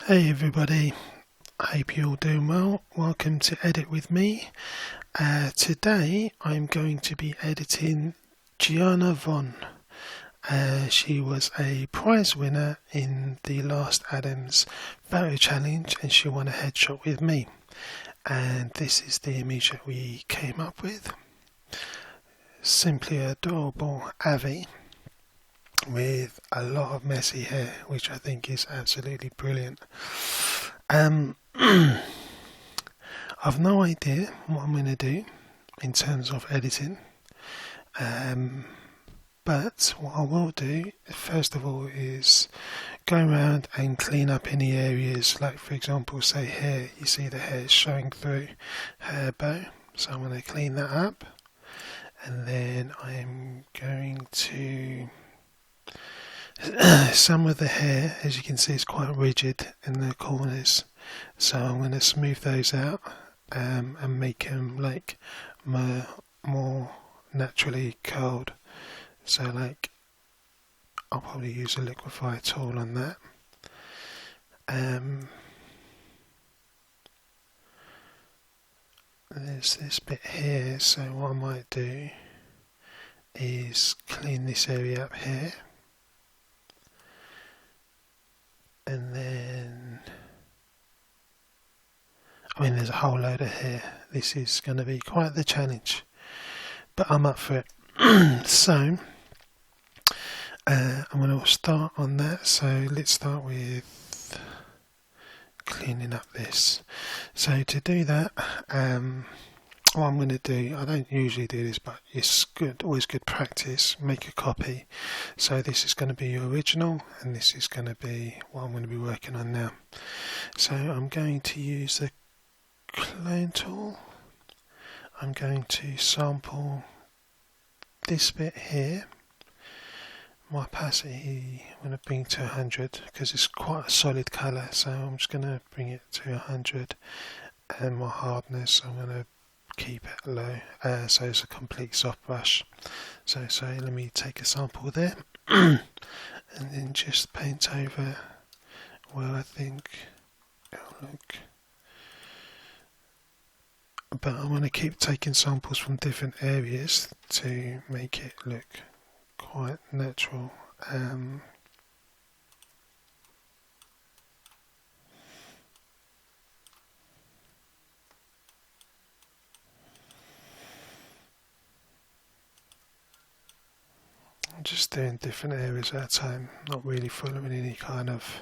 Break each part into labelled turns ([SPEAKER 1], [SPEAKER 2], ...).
[SPEAKER 1] Hey everybody, I hope you're all doing well. Welcome to Edit with me. Today I'm going to be editing Gianna Von. She was a prize winner in the last Adams photo challenge and she won a headshot with me. And this is the image that we came up with. Simply adorable Avi with a lot of messy hair, which I think is absolutely brilliant. I've no idea what I'm going to do in terms of editing, but what I will do first of all is go around and clean up any areas, like for example say here you see the hair showing through her bow, so I'm going to clean that up, and then I'm going to some of the hair, as you can see, is quite rigid in the corners, so I'm going to smooth those out and make them like more naturally curled. So like I'll probably use a liquify tool on that. There's this bit here, so what I might do is clean this area up here, and then there's a whole load of hair. This is going to be quite the challenge, but I'm up for it. So I'm going to start on that. So let's start with cleaning up this. So to do that, what I'm going to do, I don't usually do this, but it's good, always good practice. Make a copy. So this is going to be your original, and this is going to be what I'm going to be working on now. So I'm going to use the clone tool. I'm going to sample this bit here. My opacity I'm going to bring to 100 because it's quite a solid colour, so I'm just going to bring it to 100, and my hardness I'm going to keep it low, so it's a complete soft brush. So let me take a sample there and then just paint over where I think it'll look. But I'm going to keep taking samples from different areas to make it look quite natural. I'm just doing different areas at a time, not really following any kind of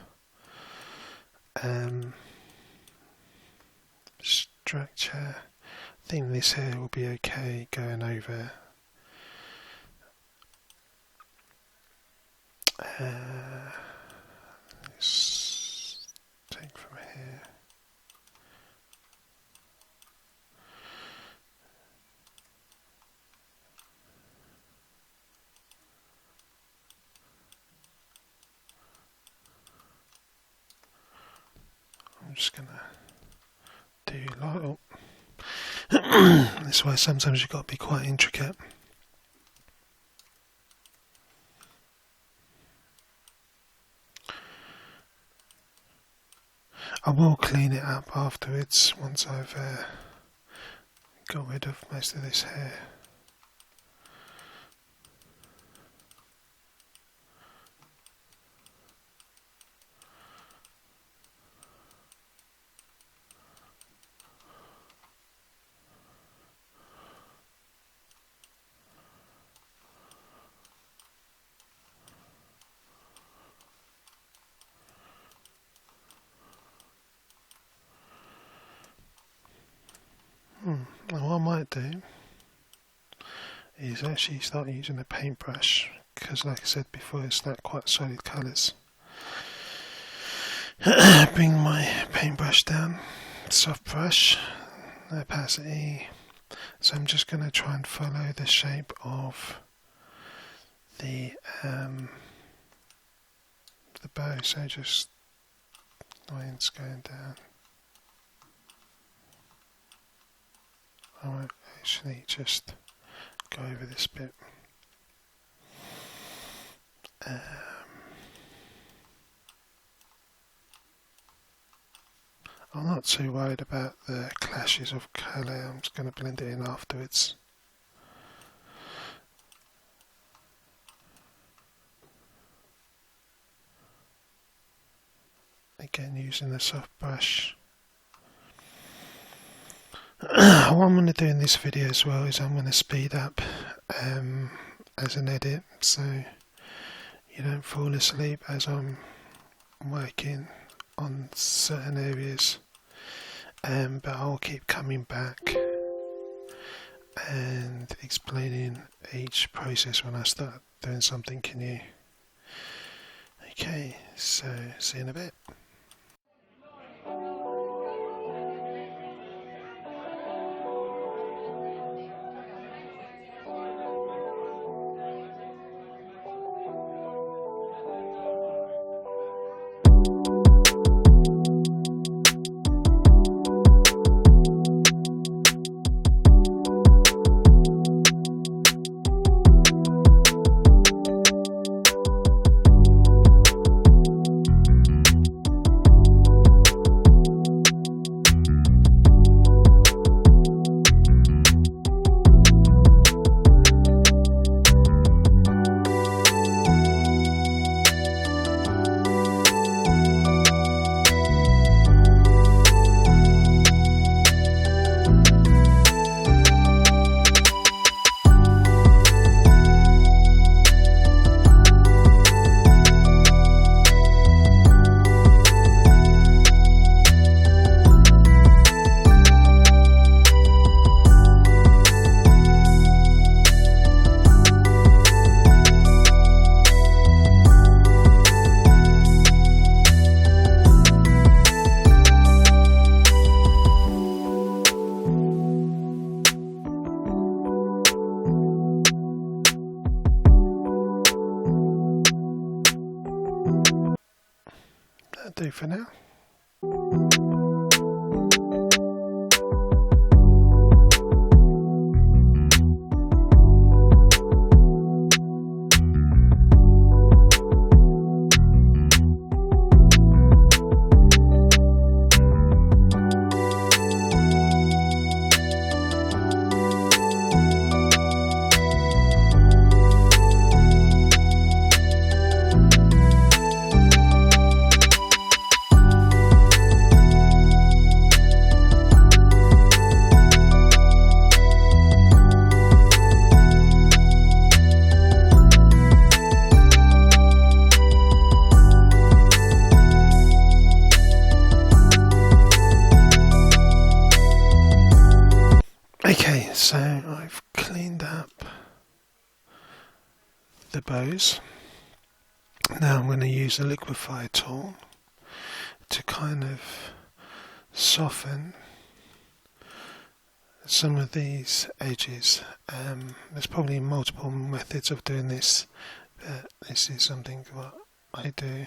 [SPEAKER 1] structure. I think this here will be okay going over. Let's take from here. I'm just gonna do like this way. Sometimes you've got to be quite intricate. I will clean it up afterwards once I've got rid of most of this hair. What I might do is actually start using a paintbrush, because like I said before, it's like quite solid colours. Bring my paintbrush down, soft brush, opacity. So I'm just going to try and follow the shape of the bow. So just lines going down. I might actually just go over this bit. I'm not too worried about the clashes of colour. I'm just going to blend it in afterwards. Again, using the soft brush. What I'm going to do in this video as well is I'm going to speed up as an edit, so you don't fall asleep as I'm working on certain areas, but I'll keep coming back and explaining each process when I start doing something new. Okay, so see you in a bit. That'll do for now. Okay, so I've cleaned up the bows. Now I'm going to use a liquify tool to kind of soften some of these edges. There's probably multiple methods of doing this, but this is something what I do.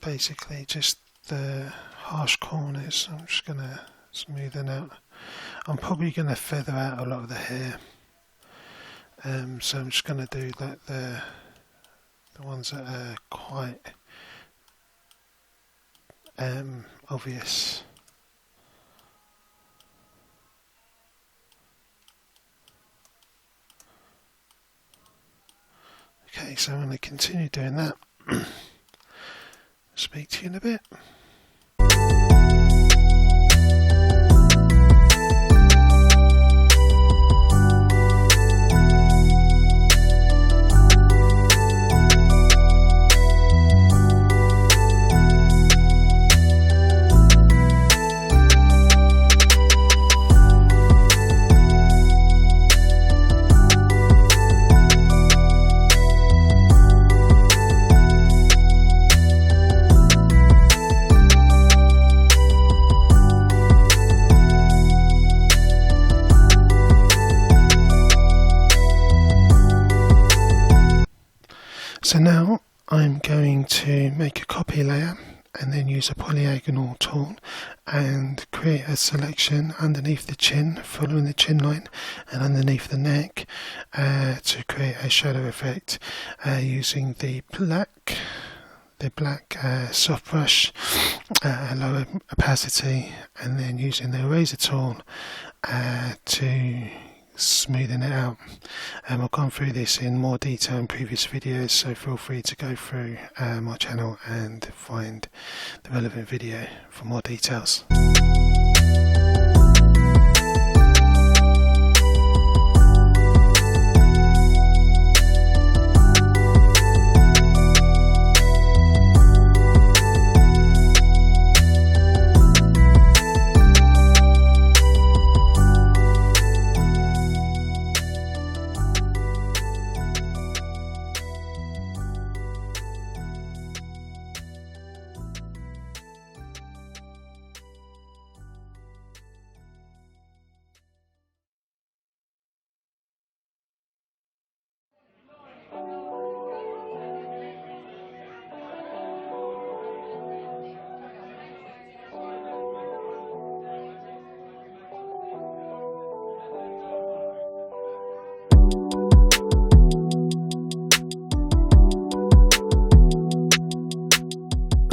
[SPEAKER 1] Basically just the harsh corners. I'm just going to smoothen out. I'm probably going to feather out a lot of the hair, so I'm just going to do like the ones that are quite obvious. Okay, so I'm going to continue doing that. Speak to you in a bit. and then use a polyagonal tool and create a selection underneath the chin, following the chin line, and underneath the neck to create a shadow effect using the black soft brush, lower opacity, and then using the eraser tool to smoothen it out. I've gone through this in more detail in previous videos, so feel free to go through my channel and find the relevant video for more details.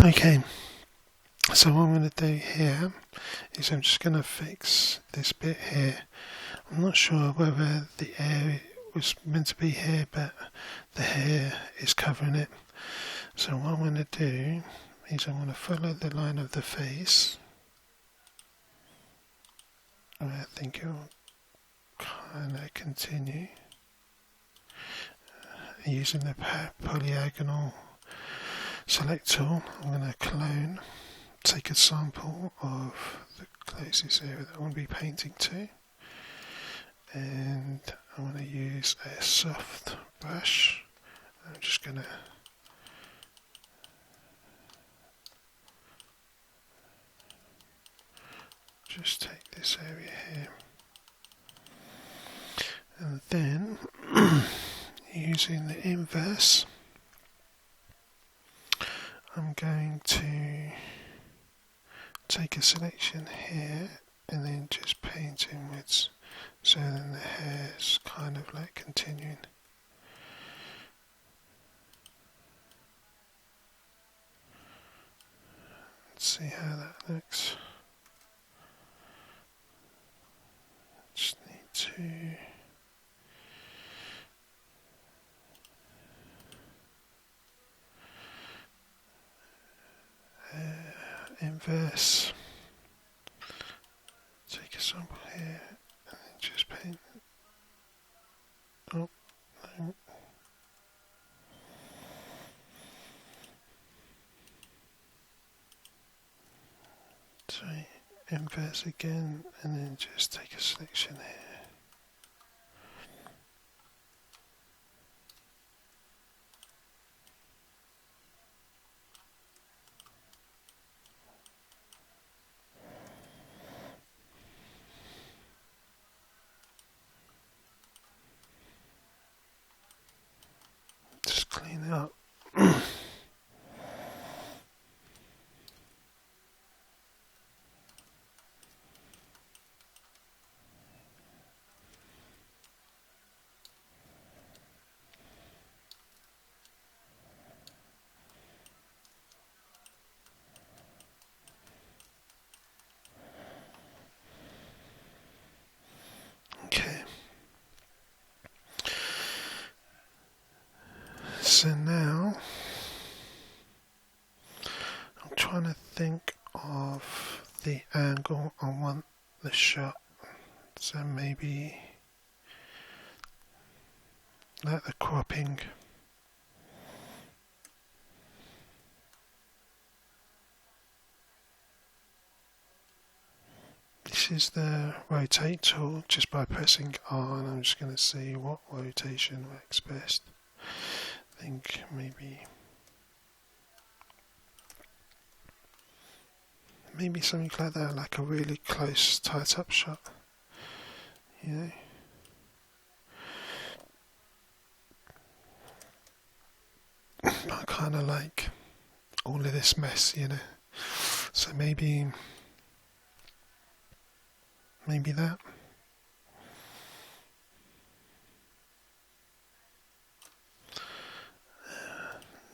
[SPEAKER 1] Okay, so what I'm going to do here is I'm just going to fix this bit here. I'm not sure whether the air was meant to be here, but the hair is covering it. So what I'm going to do is I'm going to follow the line of the face. I think it will kind of continue using the polyagonal select tool. I'm going to clone, take a sample of the closest area that I want to be painting to, and I want to use a soft brush. I'm just going to just take this area here, and then using the inverse, I'm going to take a selection here and then just paint inwards, so then the hair's kind of like continuing. Let's see how that looks. Just need to inverse, take a sample here and then just paint. Oh, no. So inverse again and then just take a selection here. Just clean it up. Okay. So now I'm trying to think of the angle I want the shot. So maybe like the cropping. This is the rotate tool. Just by pressing R, I'm just going to see what rotation works best. I think maybe something like that, like a really close, tight-up shot. You know. I kind of like all of this mess, you know. So maybe that.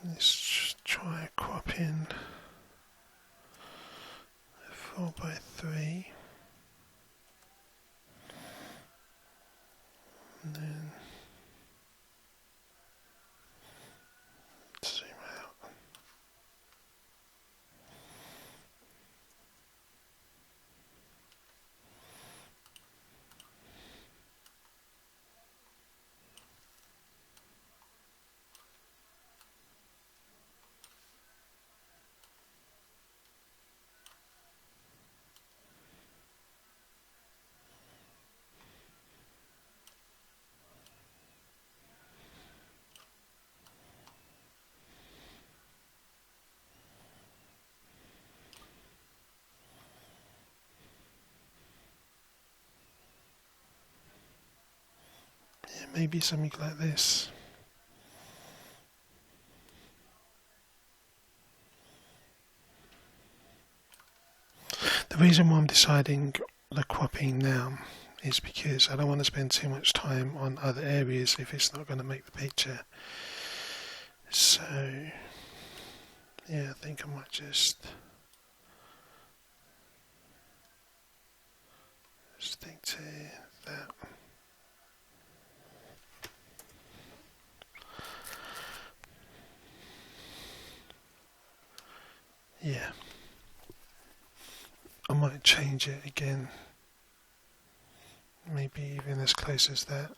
[SPEAKER 1] Let's try cropping 4x3, and then zoom out. Yeah, maybe something like this. The reason why I'm deciding the cropping now is because I don't want to spend too much time on other areas if it's not going to make the picture. So yeah, I think I might just stick to that. Yeah, I might change it again, maybe even as close as that.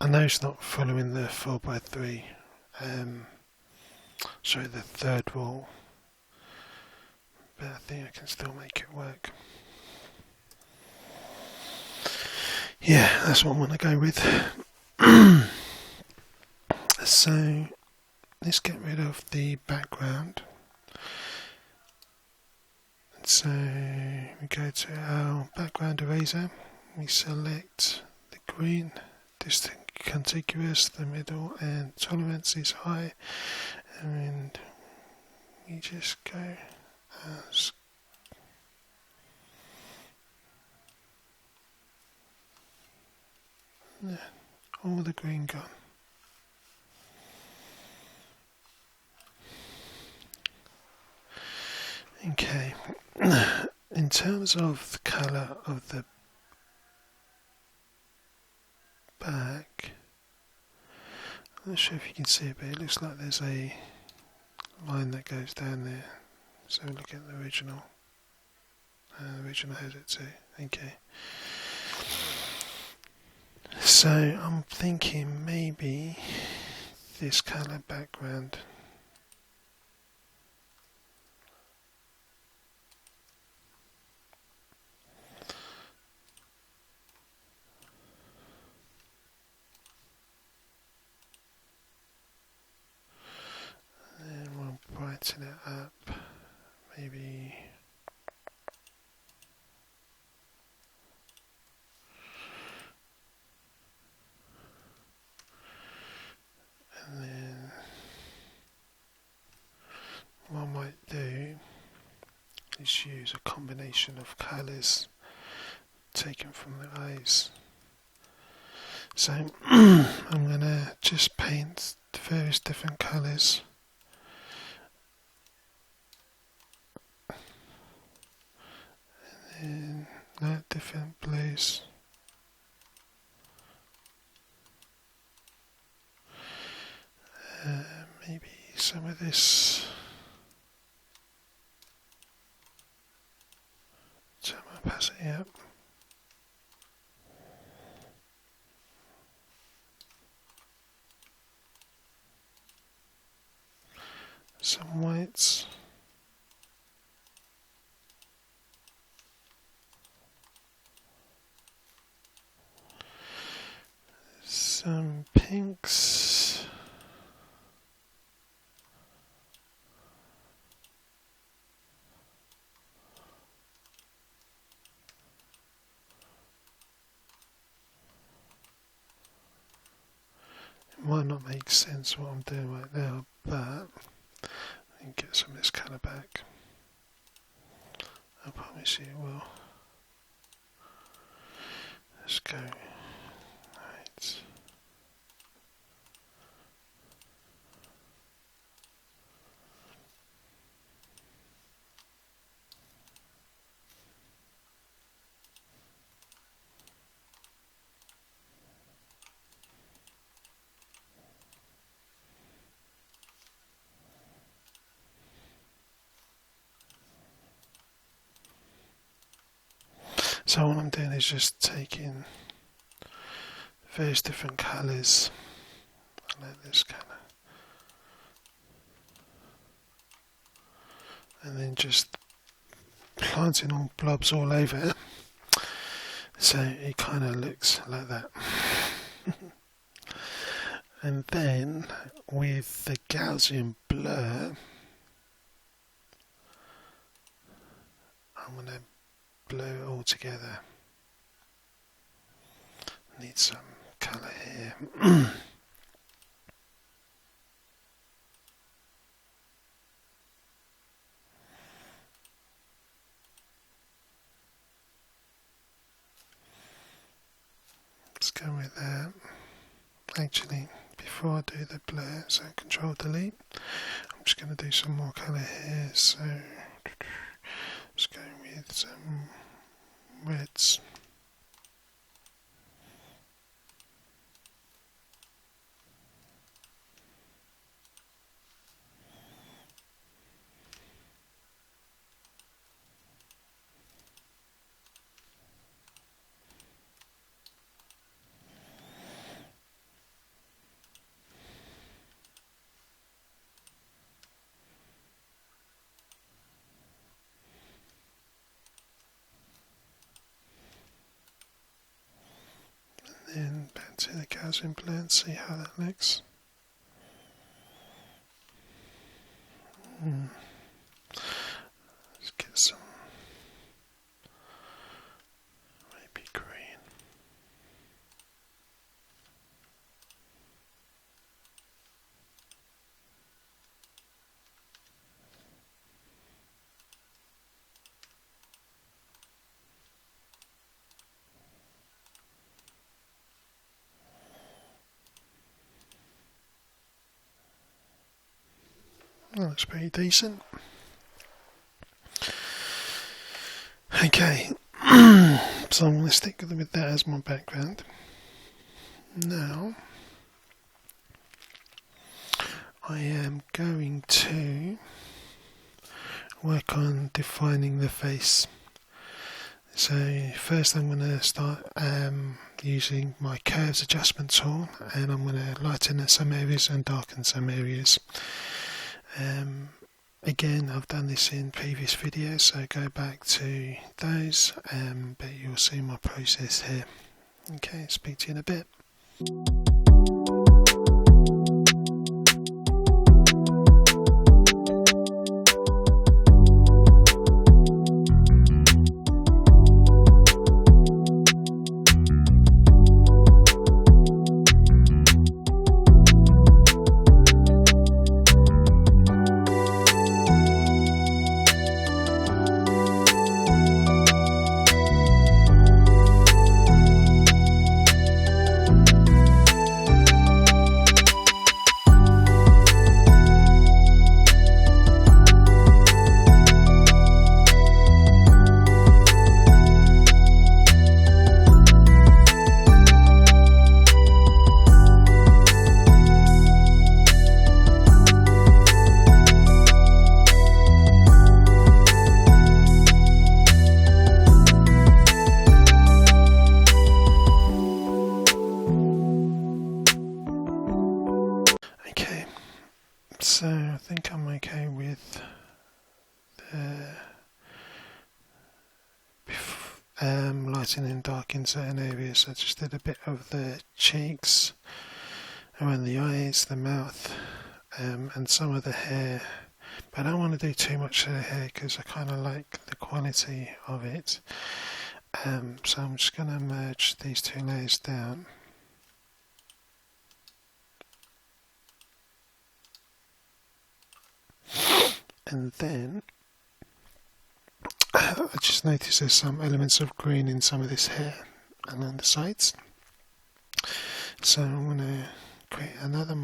[SPEAKER 1] I know it's not following the 4x3, sorry, the third wall, but I think I can still make it work. Yeah, that's what I'm going to go with. So let's get rid of the background. So we go to our background eraser, we select the green, distinct contiguous, the middle, and tolerance is high, and we just go as all the green gone. Okay, in terms of the colour of the back, I'm not sure if you can see it, but it looks like there's a line that goes down there. So look at the original. The original has it too. Okay. So I'm thinking maybe this colour background. And we'll brighten it up. Maybe. And then what I might do is use a combination of colours taken from the eyes. So I'm going to just paint various different colours. And then different blues. Maybe some of this. Turn my opacity up. some whites. Some pinks. It might not make sense what I'm doing right now, but I can get some of this colour back. I promise you it will. Let's go. Right. So what I'm doing is just taking various different colours. I like this colour. And then just planting all blobs all over it. So it kind of looks like that. And then with the Gaussian blur, I'm going to blur it all together. Need some colour here. Let's go with that. Actually, before I do the blur, so Control Delete, I'm just going to do some more colour here. So let's go with some reds. Then back to the Gaussian blur and see how that looks. Let's get some maybe green. That looks pretty decent. Okay, so I'm going to stick with that as my background. Now, I am going to work on defining the face. So first I'm going to start using my curves adjustment tool, and I'm going to lighten some areas and darken some areas. Again, I've done this in previous videos, so go back to those, but you'll see my process here. Okay, speak to you in a bit. I'm okay with the lighting and dark in certain areas. I just did a bit of the cheeks, around the eyes, the mouth, and some of the hair. But I don't want to do too much to the hair because I kind of like the quality of it. So I'm just going to merge these two layers down. And then I just noticed there's some elements of green in some of this hair along the sides. So I'm going to create another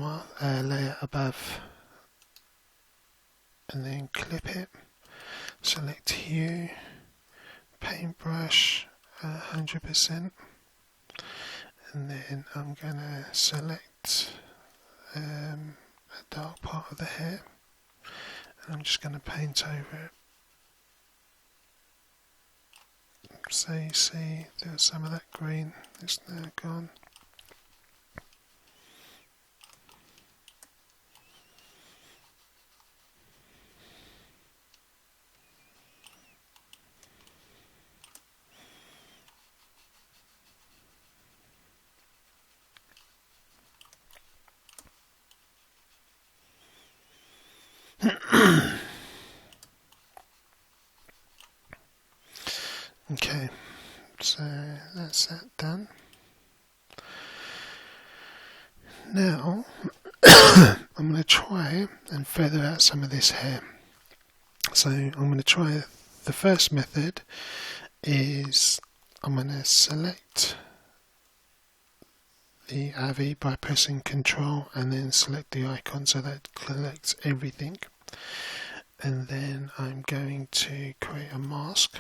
[SPEAKER 1] layer above and then clip it. Select hue, paintbrush 100%, and then I'm going to select a dark part of the hair. I'm just going to paint over it. So you see there's some of that green that's now gone. Okay, so that's that done. Now I'm going to try and feather out some of this hair. So I'm going to try the first method is I'm going to select the AVI by pressing Control and then select the icon so that collects everything. And then I'm going to create a mask.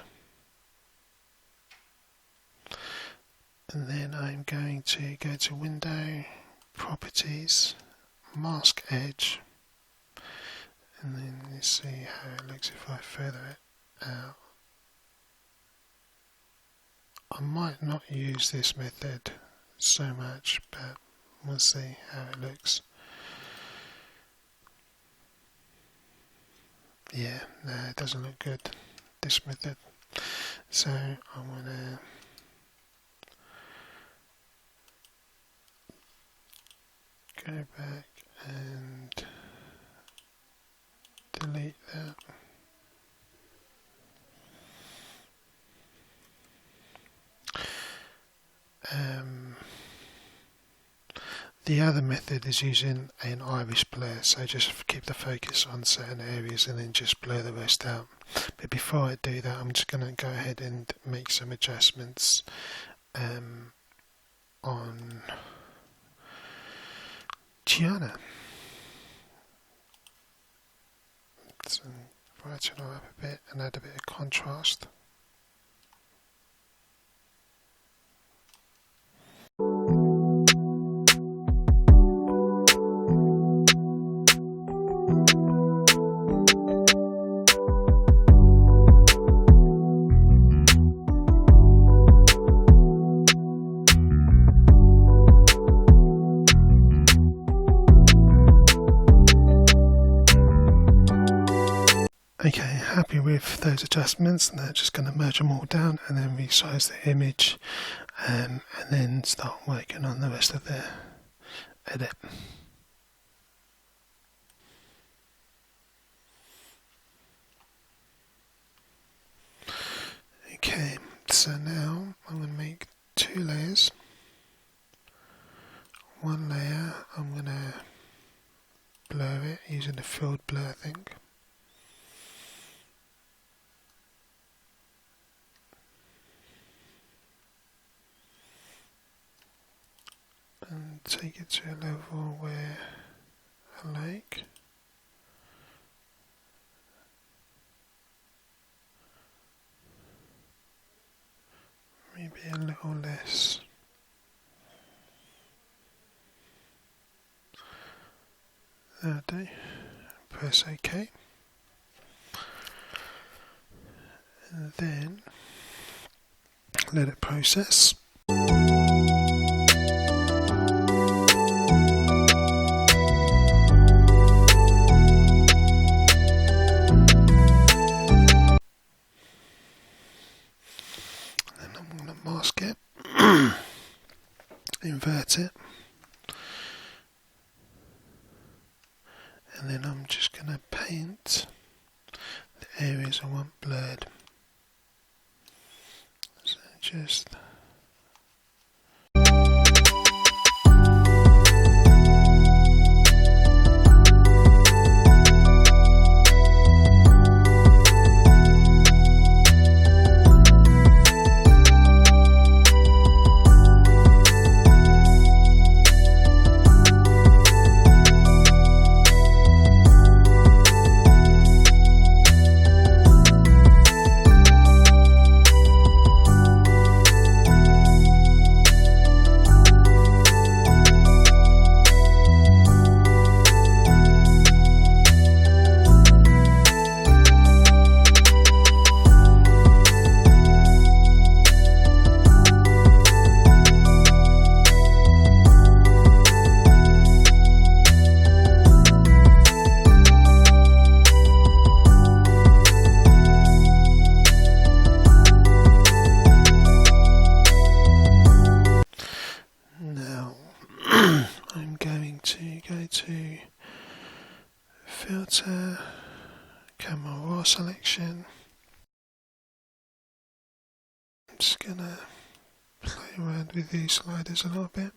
[SPEAKER 1] And then I'm going to go to Window, Properties, Mask Edge, and then you see how it looks if I feather it out. I might not use this method so much, but we'll see how it looks. Yeah, no, it doesn't look good, this method. So I'm going to go back and delete that. The other method is using an iris blur, so just keep the focus on certain areas and then just blur the rest out. But before I do that, I'm just going to go ahead and make some adjustments on Gianna. So brighten her up a bit and add a bit of contrast. Okay, happy with those adjustments. Now just going to merge them all down and then resize the image and then start working on the rest of the edit. Okay, so now I'm going to make two layers. One layer I'm going to blur it using the field blur thing. And take it to a level where I like. Maybe a little less. That'll do. Press OK. And then let it process. invert it, and then I'm just going to paint the areas I want blurred. So just I'm going to go to filter, camera raw selection. I'm just going to play around with these sliders a little bit.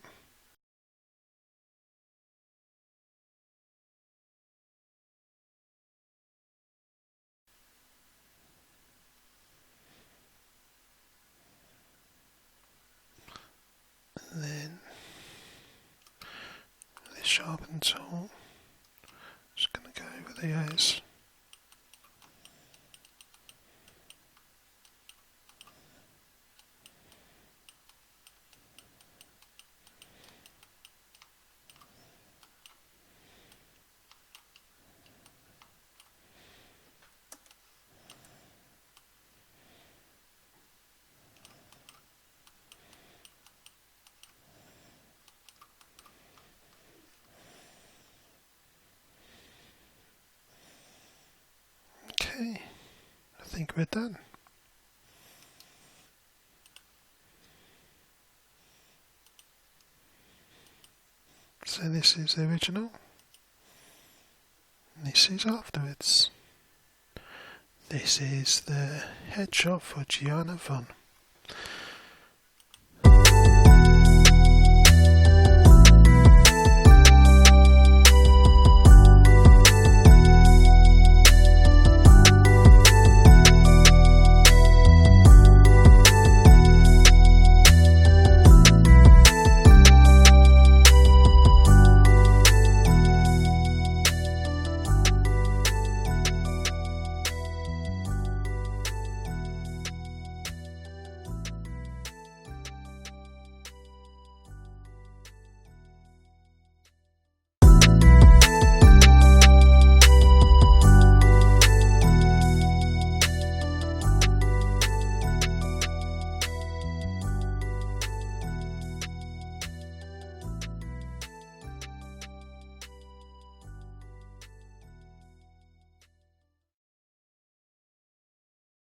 [SPEAKER 1] And then the sharpen tool, just going to go over the eyes. Okay, I think we're done. So this is the original, this is afterwards. This is the headshot for Gianna.